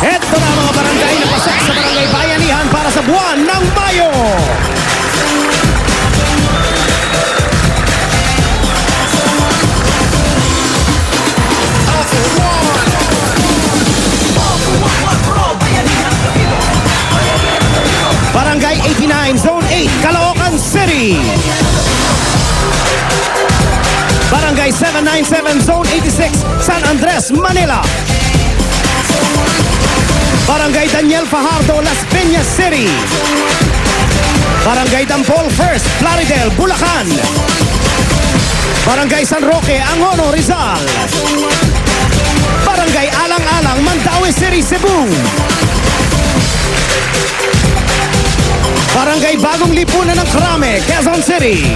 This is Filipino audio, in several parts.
Ito na mga barangay na pasok sa Barangay Bayanihan para sa buwan ng Mayo. Barangay 89, Zone 8, Caloocan City. Barangay 797, Zone 86, San Andres, Manila. Barangay Daniel Fajardo, Las Piñas City. Barangay Dampol First, Plaridel, Bulacan. Barangay San Roque, Angono, Rizal. Barangay Alang-Alang, Mandaue City, Cebu. Barangay Bagong Lipunan ng Krame, Quezon City.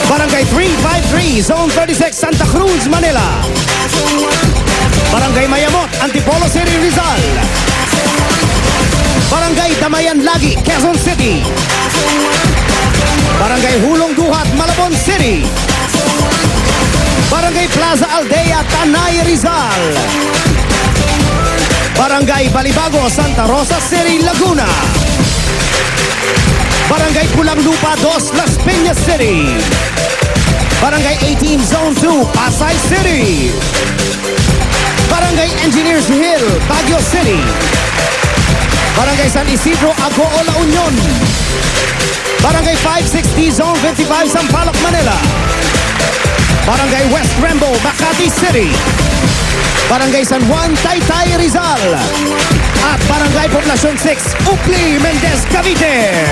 Barangay 353, Zone 36, Santa Cruz, Manila. Barangay Mayamot, Antipolo City, Rizal. Barangay Damayan Lagi, Quezon City. Barangay Hulong Duhat, Malabon City. Barangay Plaza Aldea, Tanay, Rizal. Barangay Balibago, Santa Rosa City, Laguna. Barangay Pulang Lupa 2, Las Piñas City. Barangay 18, Zone 2, Pasay City. Barangay Engineers Hill, Baguio City. Barangay San Isidro, Agoo, La Union. Barangay 560, Zone 55, Sampaloc, Manila. Barangay West Rembo, Makati City. Barangay San Juan, Taytay, Rizal. At Barangay Poblacion 6, Ukli, Mendez, Cavite.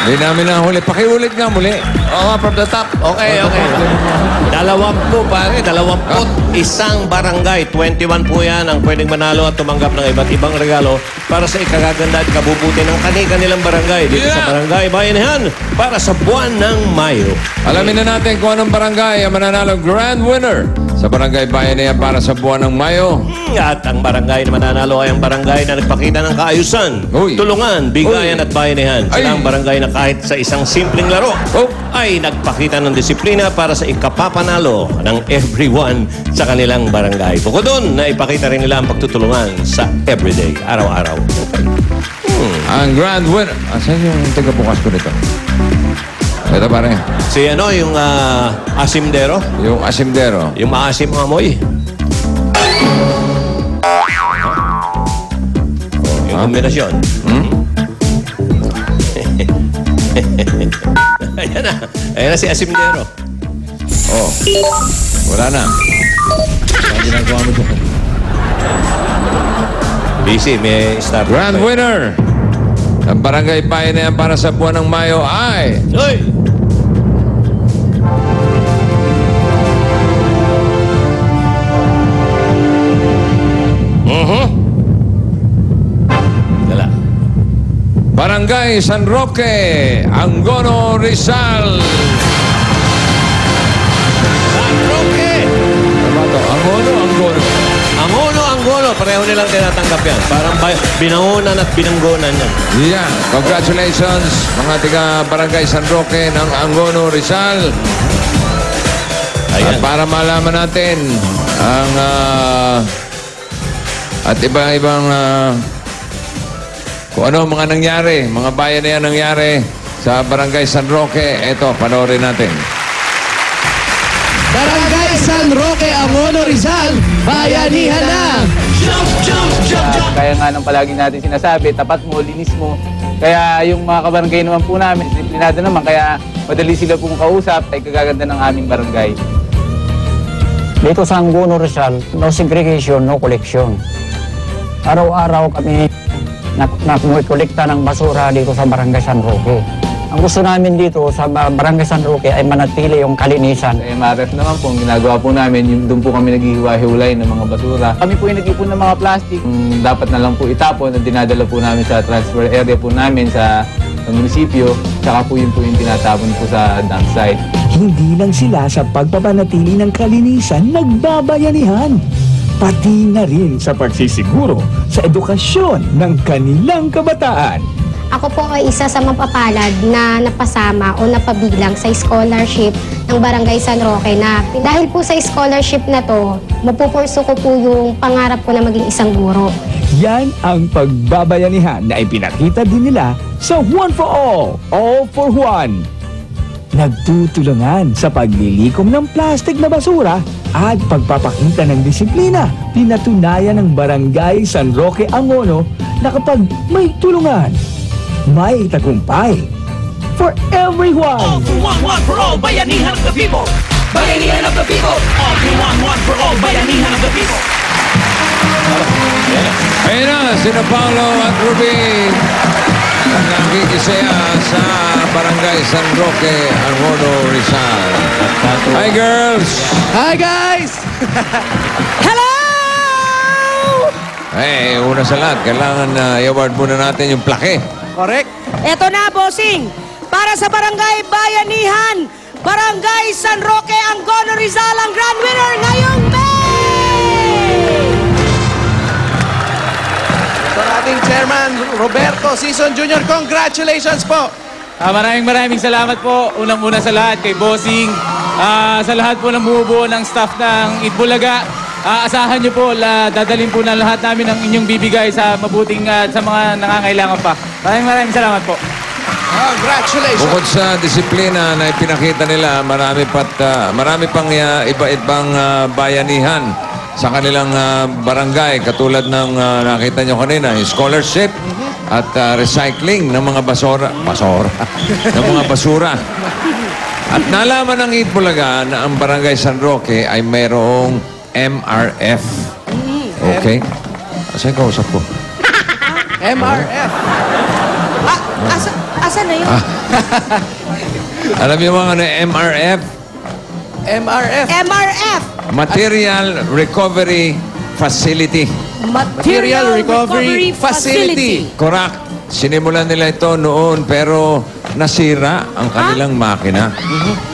Hindi namin nahuli. Pakiulit nga muli. Oo, from the top. Okay. 20 pare, 21 barangay. 21 po yan ang pwedeng manalo at tumanggap ng iba't ibang regalo para sa ikagaganda at kabubuti ng kanilang barangay. Dito sa Barangay Bayanihan para sa buwan ng Mayo. Alamin na natin kung anong barangay ang mananalo grand winner sa Barangay Bayanihan para sa buwan ng Mayo. At ang barangay na mananalo ay ang barangay na nagpakita ng kaayusan, tulungan, bigayan at bayanihan. Sila ang barangay na kahit sa isang simpleng laro ay nagpakita ng disiplina para sa ikapapanalo ng everyone sa kanilang barangay. Bukod doon, naipakita rin nila ang pagtutulungan sa everyday, araw-araw. Ang grand winner. Asan yung tagabukas ko nito? Ito pare. Si yung asimdero? Yung asimdero. Yung maasim ang amoy. Yung kombinasyon. Ayan na si asimdero. Wala na. Ang ginagawa mo dyan. Busy, may start. Grand winner ng Barangay Bayanihan para sa buwan ng Mayo ay... Hoy! Dala. Barangay San Roque, Angono, Rizal. San Roque! Angono. Pareho nilang tinatanggap yan. Parang binangunan at binanggonan yan. Yeah. Congratulations, mga tiga Barangay San Roque ng Angono, Rizal. At para malaman natin ang at ibang kung ano mga nangyari, mga bayan na yan nangyari sa Barangay San Roque, eto, panoorin natin. Barangay San Roque, Angono, Rizal, bayanihan na! Jump, jump, jump, jump! Kaya nga nang palagi natin sinasabi, tapat mo, linis mo. Kaya yung mga kabarangay naman po namin, disiplinado naman, kaya madali sila pong kausap, ay kagaganda ng aming barangay. Dito sa Angono, Rizal, no segregation, no collection. Araw-araw kami nakukolekta ng basura dito sa Barangay San Roque. Ang gusto namin dito sa Barangay San Roque ay manatili yung kalinisan. Sa MRF naman po, ang ginagawa po namin, doon po kami naghihiwa-hiwalay ng mga basura. Kami po yung nag-ipon ng mga plastic. Dapat na lang po itapon at dinadala po namin sa transfer area po namin sa munisipyo. Tsaka po yun po yung tinatapon po sa dump site. Hindi lang sila sa pagpapanatili ng kalinisan nagbabayanihan, pati na rin sa pagsisiguro sa edukasyon ng kanilang kabataan. Ako po ay isa sa mapapalad na napasama o napabilang sa scholarship ng Barangay San Roque na dahil po sa scholarship na to, mapupurso ko po yung pangarap ko na maging isang guro. Yan ang pagbabayanihan na ipinakita din nila sa One for All for One. Nagtutulungan sa paglilikom ng plastic na basura at pagpapakita ng disiplina. Pinatunayan ng Barangay San Roque Angono na kapag may tulungan, may tagumpay. For everyone! All for one for all, bayanihan of the people! Bayanihan of the people! All for one for all, bayanihan of the people! Ayun na, sina Paolo at Ruby. Nakikisaya sa Barangay San Roque, Angono, Rizal. Hi, girls! Hi, guys! Hello! Eh, una sa lahat, kailangan i-award muna natin yung plaque. Correct. Eto na, bossing. Para sa Barangay Bayanihan, Barangay San Roque, Angono, Rizal ang grand winner ngayong May! Ito ang ating chairman, Roberto Sison Jr. Congratulations po! Maraming salamat po. Unang-una sa lahat kay Bossing, sa lahat po ng bumubuo ng staff ng Itbulaga. Asahan nyo po, dadalhin po ng lahat namin ang inyong bibigay sa mabuting sa mga nangangailangan pa. Maraming salamat po. Congratulations! Bukod sa disiplina na ipinakita nila, marami pang iba-ibang bayanihan sa kanilang barangay. Katulad ng nakita nyo kanina, yung scholarship at recycling ng mga ng mga basura. At nalaman ng Itbulaga na ang Barangay San Roque ay mayroong MRF. Okay? Saan kausap ko? MRF. Asa na yun? Alam niyo mga ano MRF? MRF. MRF. Material Recovery Facility. Material Recovery Facility. Correct. Sinimulan nila ito noon pero nasira ang kanilang makina.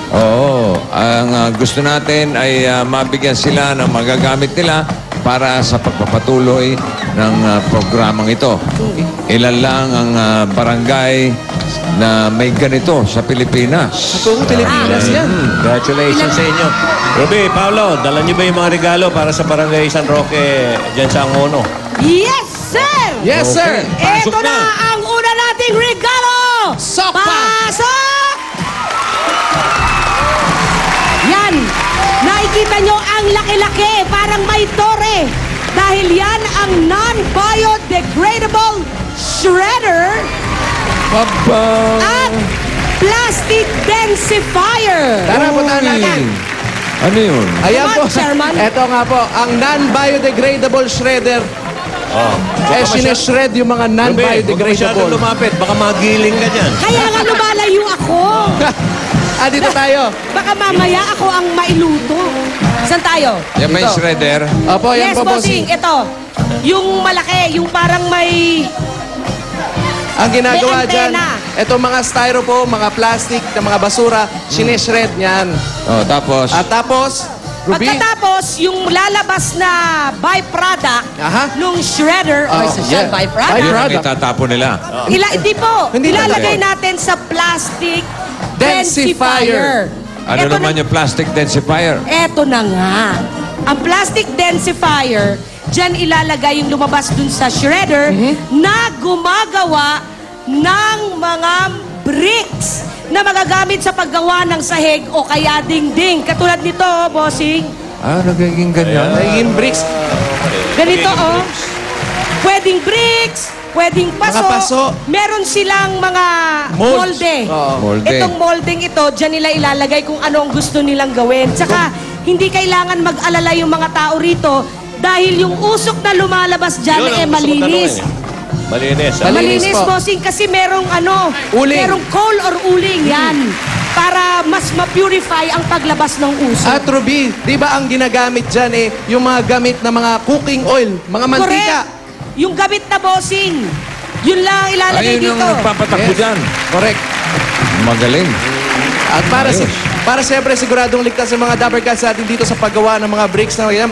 Oo. Ang gusto natin ay mabigyan sila ng magagamit nila para sa pagpapatuloy ng programang ito. Ilan lang ang barangay na may ganito sa Pilipinas. Buong Pilipinas yan. Congratulations sa inyo. Ruby, Paolo, dala niyo ba yung mga regalo para sa Barangay San Roque dyan sa Angono? Yes, sir! Yes, sir! Pasok Ito na ang una nating regalo! Sopa! Pasok! Yan! Nakikita nyo ang laki-laki, parang may tore. Dahil yan ang non-biodegradable shredder at plastic densifier. Tara, puntahan natin. Ano yun? Ayan po. Chairman. Ito nga po, ang non-biodegradable shredder. Sineshred yung mga Ruby, huwag ka masyadong non-biodegradable. lumapit. Baka magiling ka dyan. Kaya nga lumalayo ako. Dito tayo. Baka mamaya ako ang mailuto. Saan tayo? Yan may Ito. shredder. Opo, yan Yes, po, bossing. Ito. Yung malaki, yung parang may... Ang ginagawa May dyan, antena. itong mga styrofoam, mga plastic, na mga basura, sineshred niyan. Oh, tapos, At tapos, Ruby, Pagkatapos, yung lalabas na byproduct Aha. nung shredder, Oh, or sa yeah. byproduct, yun ang product. itatapon nila. hindi po, Hindi ilalagay talaga. natin sa plastic Densifier. densifier. Ano Eto naman yung plastic densifier? Eto na nga. Ang plastic densifier, dyan ilalagay yung lumabas dun sa shredder na gumagawa ng mga bricks na magagamit sa paggawa ng sahig o kaya dingding. Katulad nito, bossing. Nagiging ganyan. naging bricks. Ganito, oh. Pwedeng bricks, pwedeng paso. Mga paso. Meron silang mga Molds. molde. Oo. Molde. Itong molding ito, dyan nila ilalagay kung ano ang gusto nilang gawin. Tsaka, hindi kailangan mag-alala yung mga tao rito dahil yung usok na lumalabas dyan Yun ang eh gusto kong malinis. tanungin. Malinis. Malinis Malinis, po. bossing, kasi merong Uling. merong coal or uling, yan. Para mas ma-purify ang paglabas ng usok. At Ruby, di ba ang ginagamit dyan yung mga gamit na mga cooking oil, mga mantika. Correct. Yung gamit na bossing, yun lang ang ilalagay Ayun dito. yung nagpapatakbo Yes. dyan. Correct. Magaling. At para Ayos. Para siyempre siguradong ligtas ang mga Dapper Cats natin dito sa paggawa ng mga bricks na yan,